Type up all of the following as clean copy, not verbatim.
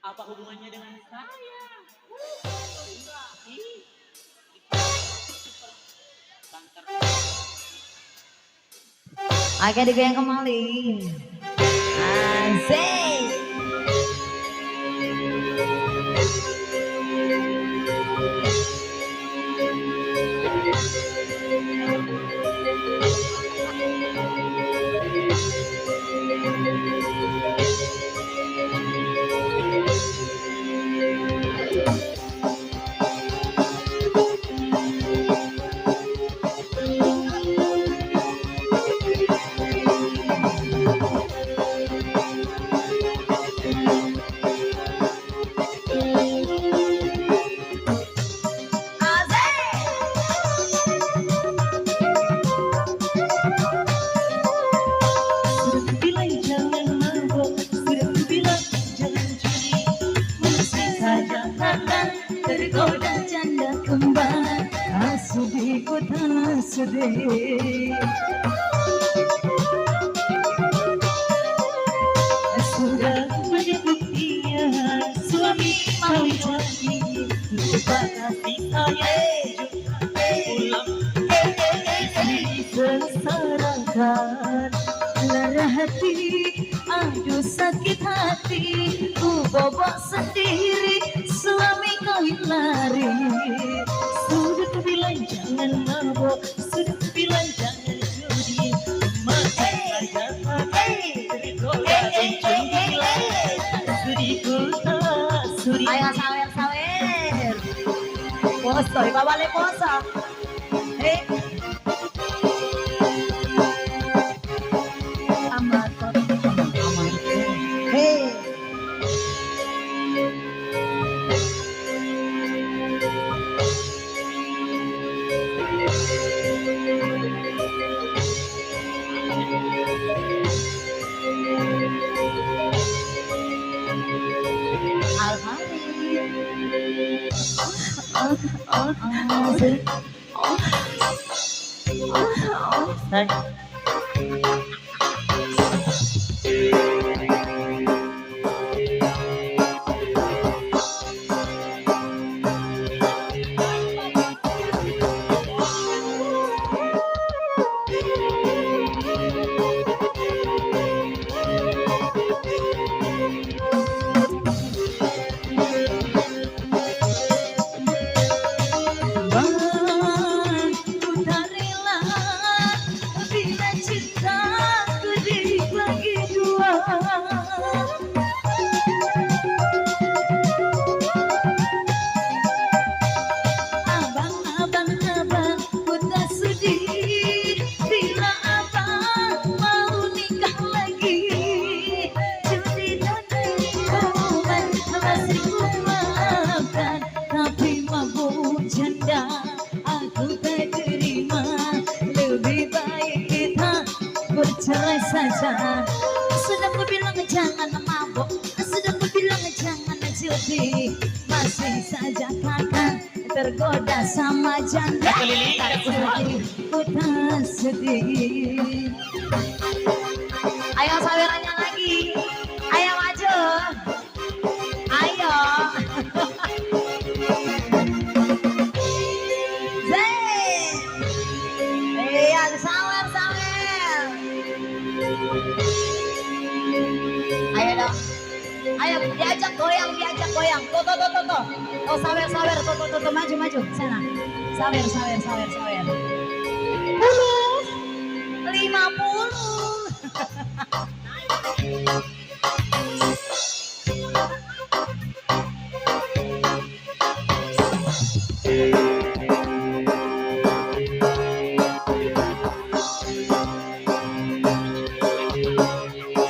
Apa hubungannya dengan saya? Enggak. Ih, banter. Oke, digoyang kembali. Asik. Tergoda canda kembar asudi kota sedih sudah banyak buktinya suami mau janji batasi saya pulang disesarakan lara hati aduh sakit hati ku bobok sendiri suami kau lari sudah bilang jangan mabok sudah bilang jangan judi masa saja tergoda mencuri sudi kota sudi ayo sawer poso iba vale poso cerai saja. Sudah ku bilang jangan mabok, sudah ku bilang jangan judi, masih saja kakak tergoda sama janda. Ku tak sedih. Ayo sawerannya lagi, ayo maju, ayo. Ayo dong, ayo diajak goyang. Tuh. Oh sawer, tuh, maju, sana. Sawer. 50.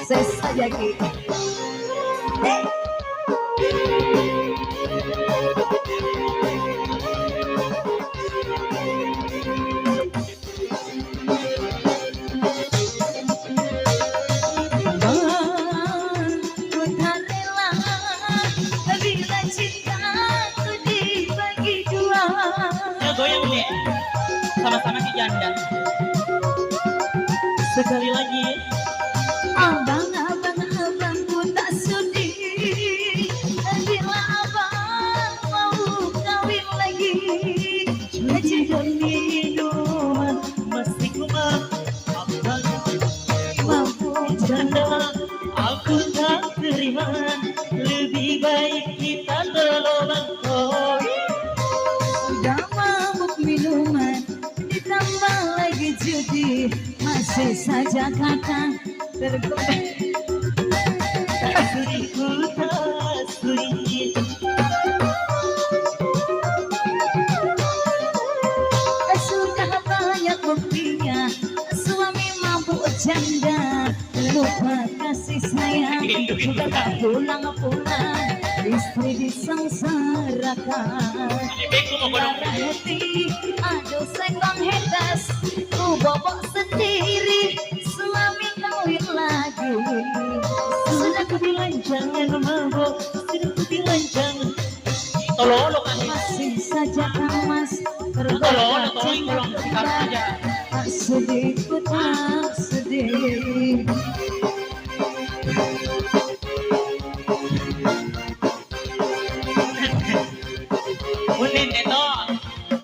Ses saja Ki. Goyang nih, sama-sama si janda. Sekali lagi. saja kata tergoda. Suriku tak suri. Sudah banyak buktinya suami mabuk janda, lupa kasih sayang, juga tak pulang-pulang, istri disengsarakan. Darah hati, aduh senggong hedas, ku bobok sendiri, suami kawin lagi. Sudah ku bilang jangan mabuk, sudah ku bilang jangan. Tolong kan. Masih saja kang mas Tolong, tolong, sikat saja. tak sedih ku tahu.